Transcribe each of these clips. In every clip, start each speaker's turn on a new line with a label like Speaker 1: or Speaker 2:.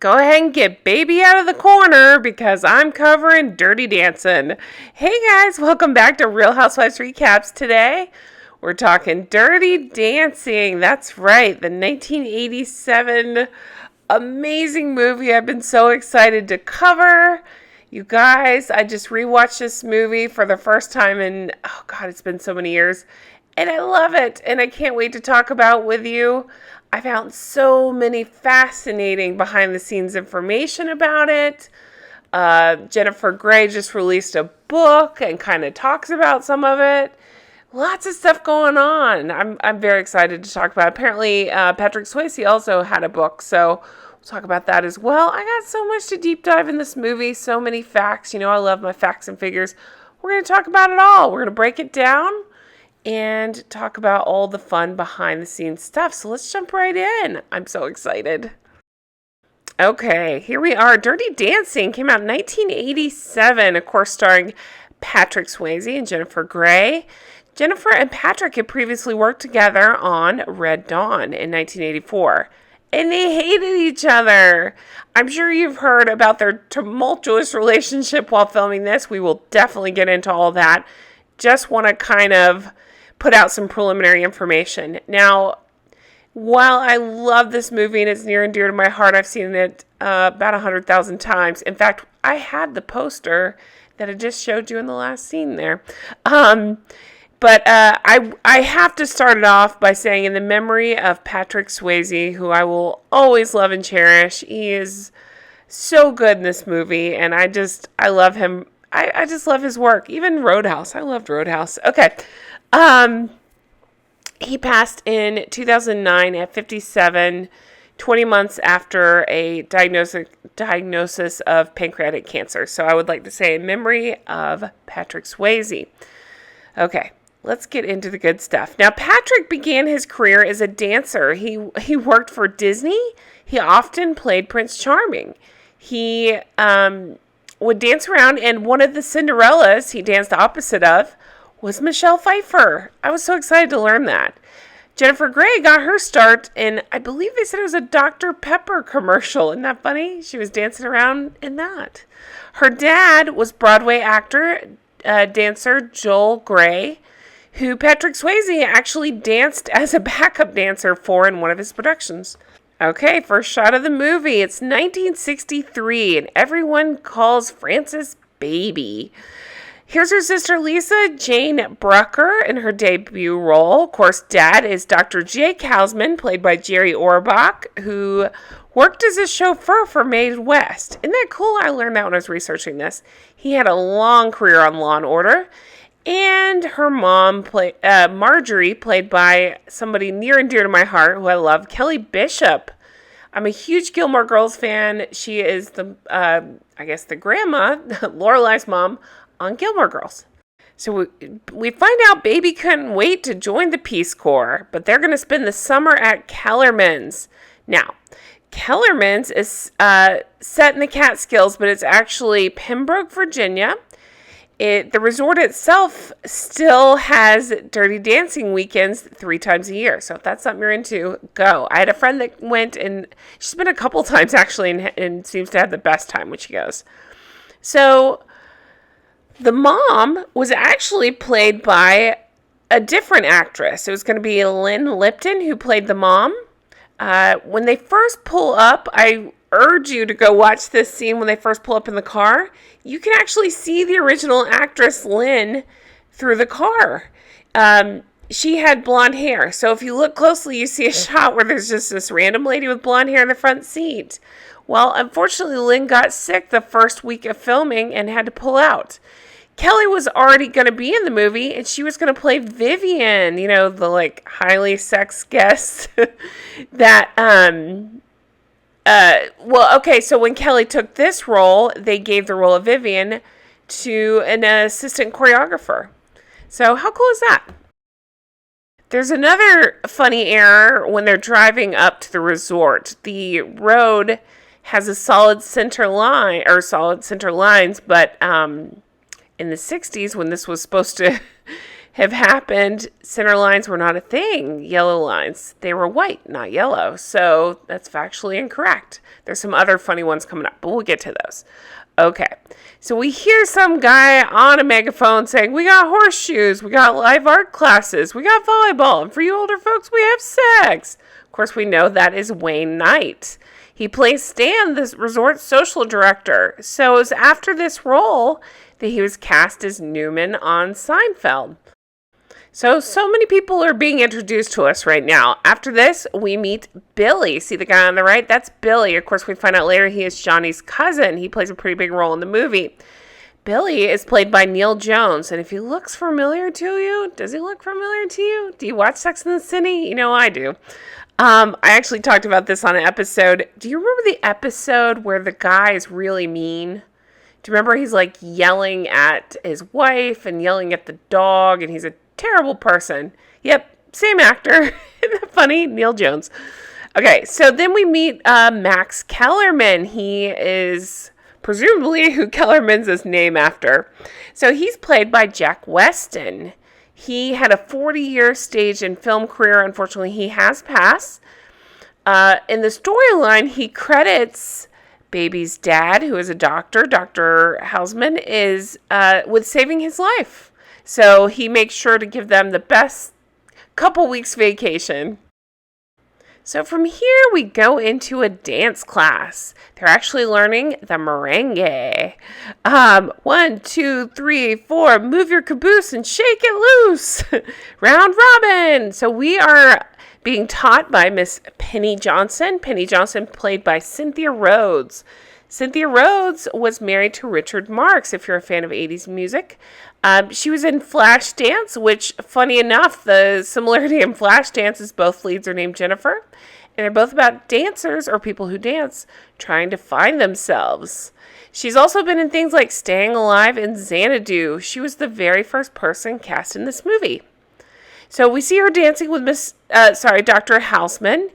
Speaker 1: Go ahead and get baby out of the corner because I'm covering Dirty Dancing. Hey guys, welcome back to Real Housewives Recaps. Today, we're talking Dirty Dancing. That's right, the 1987 amazing movie I've been so excited to cover. You guys, I just rewatched this movie for the first time in, oh God, it's been so many years. And I love it, and I can't wait to talk about with you. I found so many fascinating behind-the-scenes information about it. Jennifer Grey just released a book and kind of talks about some of it. Lots of stuff going on. I'm very excited to talk about it. Apparently, Patrick Swayze also had a book, so we'll talk about that as well. I got so much to deep dive in this movie, so many facts. You know, I love my facts and figures. We're going to talk about it all. We're going to break it down and talk about all the fun behind-the-scenes stuff. So let's jump right in. I'm so excited. Okay, here we are. Dirty Dancing came out in 1987, of course, starring Patrick Swayze and Jennifer Grey. Jennifer and Patrick had previously worked together on Red Dawn in 1984, and they hated each other. I'm sure you've heard about their tumultuous relationship while filming this. We will definitely get into all that. Just want to kind of put out some preliminary information. Now, while I love this movie and it's near and dear to my heart, I've seen it about 100,000 times. In fact, I had the poster that I just showed you in the last scene there. But I have to start it off by saying, in the memory of Patrick Swayze, who I will always love and cherish, he is so good in this movie, and I love him. I just love his work. Even Roadhouse. I loved Roadhouse. Okay. He passed in 2009 at 57, 20 months after a diagnosis of pancreatic cancer. So I would like to say in memory of Patrick Swayze. Okay, let's get into the good stuff. Now, Patrick began his career as a dancer. He worked for Disney. He often played Prince Charming. He would dance around, and one of the Cinderellas he danced opposite of was Michelle Pfeiffer. I was so excited to learn that. Jennifer Grey got her start in, I believe they said it was a Dr. Pepper commercial. Isn't that funny? She was dancing around in that. Her dad was Broadway actor, dancer Joel Grey, who Patrick Swayze actually danced as a backup dancer for in one of his productions. Okay, first shot of the movie. It's 1963, and everyone calls Frances Baby. Here's her sister Lisa Jane Brucker in her debut role. Of course, Dad is Dr. Jake Houseman, played by Jerry Orbach, who worked as a chauffeur for Mae West. Isn't that cool? I learned that when I was researching this. He had a long career on Law & Order. And her mom, Marjorie, played by somebody near and dear to my heart, who I love, Kelly Bishop. I'm a huge Gilmore Girls fan. She is the grandma, Lorelai's mom, on Gilmore Girls. So we find out Baby couldn't wait to join the Peace Corps, but they're going to spend the summer at Kellerman's. Now, Kellerman's is set in the Catskills, but it's actually Pembroke, Virginia. The resort itself still has Dirty Dancing weekends 3 times a year. So if that's something you're into, go. I had a friend that went, and she's been a couple times actually, and seems to have the best time when she goes. So the mom was actually played by a different actress. It was going to be Lynn Lipton who played the mom. When they first pull up, I urge you to go watch this scene when they first pull up in the car. You can actually see the original actress Lynn through the car. She had blonde hair. So if you look closely, you see a shot where there's just this random lady with blonde hair in the front seat. Well, unfortunately, Lynn got sick the first week of filming and had to pull out. Kelly was already going to be in the movie, and she was going to play Vivian, you know, the highly sex guest that, so when Kelly took this role, they gave the role of Vivian to an assistant choreographer. So how cool is that? There's another funny error when they're driving up to the resort. The road has a solid center line, or solid center lines, but in the 60s, when this was supposed to have happened, center lines were not a thing. Yellow lines, they were white, not yellow. So that's factually incorrect. There's some other funny ones coming up, but we'll get to those. Okay, so we hear some guy on a megaphone saying, we got horseshoes, we got live art classes, we got volleyball, and for you older folks, we have sex. Of course, we know that is Wayne Knight. He plays Stan, the resort social director. So it was after this role that he was cast as Newman on Seinfeld. So many people are being introduced to us right now. After this, we meet Billy. See the guy on the right? That's Billy. Of course, we find out later he is Johnny's cousin. He plays a pretty big role in the movie. Billy is played by Neil Jones. And if he looks familiar to you, does he look familiar to you? Do you watch Sex and the City? You know I do. I actually talked about this on an episode. Do you remember the episode where the guy is really mean? Do you remember he's like yelling at his wife and yelling at the dog, and he's a terrible person? Yep, same actor. Isn't that funny? Neil Jones. Okay, so then we meet Max Kellerman. He is presumably who Kellerman's is named after. So he's played by Jack Weston. He had a 40-year stage and film career. Unfortunately, he has passed. In the storyline, he credits Baby's dad, who is a doctor, Dr. Houseman, is with saving his life. So he makes sure to give them the best couple weeks vacation. So from here, we go into a dance class. They're actually learning the merengue. 1, 2, 3, 4, move your caboose and shake it loose. Round robin. So we are being taught by Miss Penny Johnson. Penny Johnson played by Cynthia Rhodes. Cynthia Rhodes was married to Richard Marx, if you're a fan of 80s music. She was in Flashdance, which, funny enough, the similarity in Flashdance is both leads are named Jennifer. And they're both about dancers, or people who dance, trying to find themselves. She's also been in things like Staying Alive and Xanadu. She was the very first person cast in this movie. So we see her dancing with Dr. Houseman.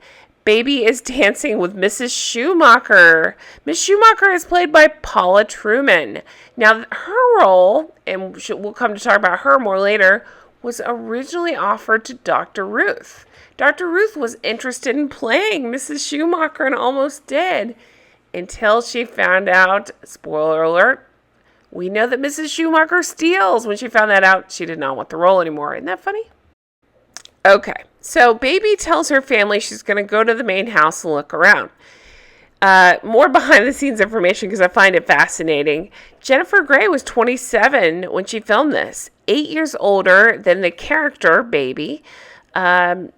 Speaker 1: Baby is dancing with Mrs. Schumacher. Miss Schumacher is played by Paula Truman. Now, her role, and we'll come to talk about her more later, was originally offered to Dr. Ruth. Dr. Ruth was interested in playing Mrs. Schumacher and almost did, until she found out, spoiler alert, we know that Mrs. Schumacher steals. When she found that out, she did not want the role anymore. Isn't that funny? Okay, so Baby tells her family she's going to go to the main house and look around. More behind-the-scenes information because I find it fascinating. Jennifer Grey was 27 when she filmed this, 8 years older than the character, Baby. And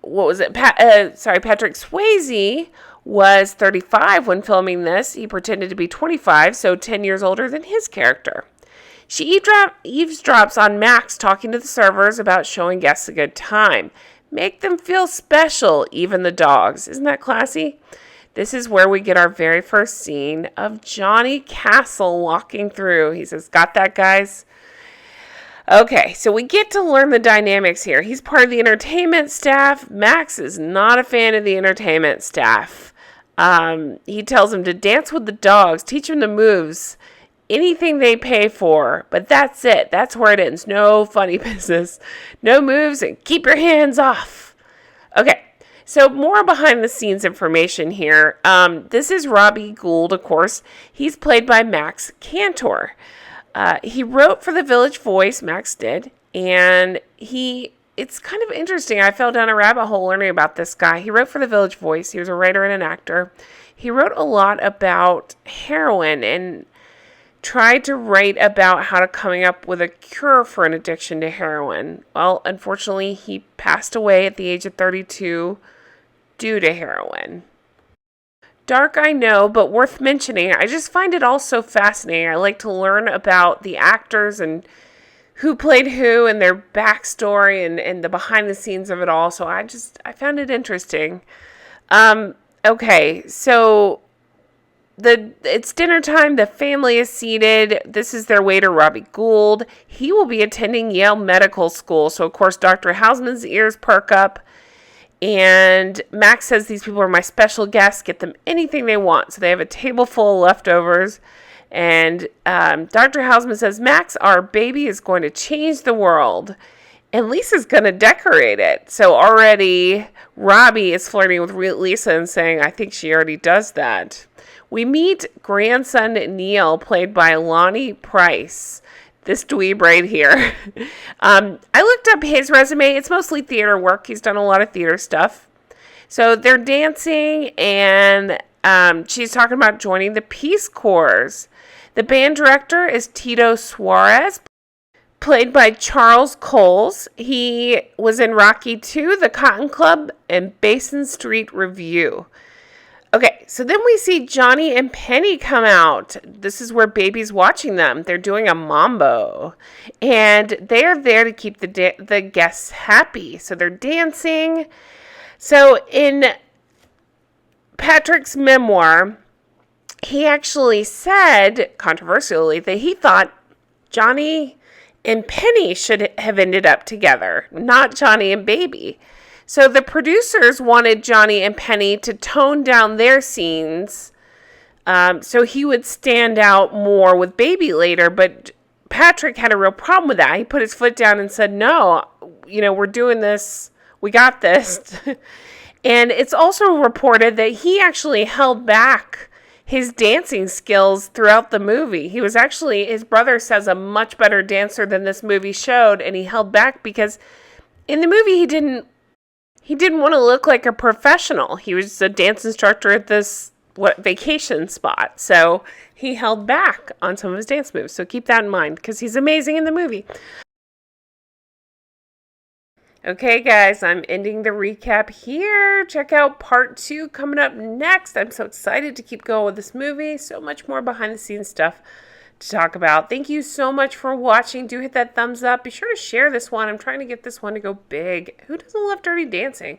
Speaker 1: what was it? Patrick Swayze was 35 when filming this. He pretended to be 25, so 10 years older than his character. She eavesdrops on Max talking to the servers about showing guests a good time. Make them feel special, even the dogs. Isn't that classy? This is where we get our very first scene of Johnny Castle walking through. He says, "Got that, guys?" Okay, so we get to learn the dynamics here. He's part of the entertainment staff. Max is not a fan of the entertainment staff. He tells him to dance with the dogs, teach him the moves, anything they pay for, but that's it. That's where it ends. No funny business. No moves, and keep your hands off. Okay, so more behind the scenes information here. This is Robbie Gould, of course. He's played by Max Cantor. He wrote for The Village Voice, Max did, and it's kind of interesting. I fell down a rabbit hole learning about this guy. He wrote for The Village Voice. He was a writer and an actor. He wrote a lot about heroin and tried to write about how to coming up with a cure for an addiction to heroin. Well, unfortunately, he passed away at the age of 32 due to heroin. Dark, I know, but worth mentioning. I just find it all so fascinating. I like to learn about the actors and who played who and their backstory and the behind the scenes of it all. So I found it interesting. Okay, so it's dinner time. The family is seated. This is their waiter, Robbie Gould. He will be attending Yale Medical School. So, of course, Dr. Houseman's ears perk up. And Max says, "These people are my special guests. Get them anything they want." So they have a table full of leftovers. And Dr. Houseman says, Max, our baby is going to change the world. And Lisa's going to decorate it. So already Robbie is flirting with Lisa and saying, I think she already does that. We meet grandson Neil, played by Lonnie Price. This dweeb right here. I looked up his resume. It's mostly theater work. He's done a lot of theater stuff. So they're dancing, and she's talking about joining the Peace Corps. The band director is Tito Suarez, played by Charles Coles. He was in Rocky II, The Cotton Club, and Basin Street Review. Okay, so then we see Johnny and Penny come out. This is where Baby's watching them. They're doing a mambo. And they are there to keep the guests happy. So they're dancing. So in Patrick's memoir, he actually said, controversially, that he thought Johnny and Penny should have ended up together, not Johnny and Baby. So the producers wanted Johnny and Penny to tone down their scenes so he would stand out more with Baby later, but Patrick had a real problem with that. He put his foot down and said, no, we're doing this. We got this. And it's also reported that he actually held back his dancing skills throughout the movie. He was actually, his brother says, a much better dancer than this movie showed, and he held back because in the movie he didn't want to look like a professional. He was a dance instructor at this vacation spot. So he held back on some of his dance moves. So keep that in mind because he's amazing in the movie. Okay, guys, I'm ending the recap here. Check out part 2 coming up next. I'm so excited to keep going with this movie. So much more behind the scenes stuff to talk about. Thank you so much for watching. Do hit that thumbs up. Be sure to share this one. I'm trying to get this one to go big. Who doesn't love Dirty Dancing?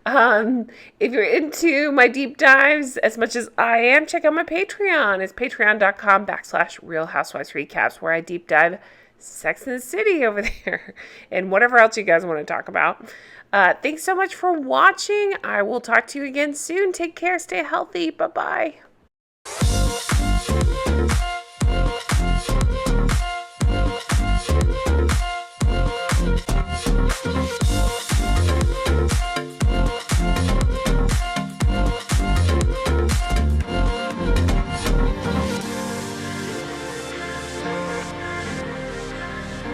Speaker 1: If you're into my deep dives as much as I am, check out my Patreon. It's patreon.com/Real Housewives Recaps, where I deep dive Sex and the City over there and whatever else you guys want to talk about. Thanks so much for watching. I will talk to you again soon. Take care. Stay healthy. Bye-bye.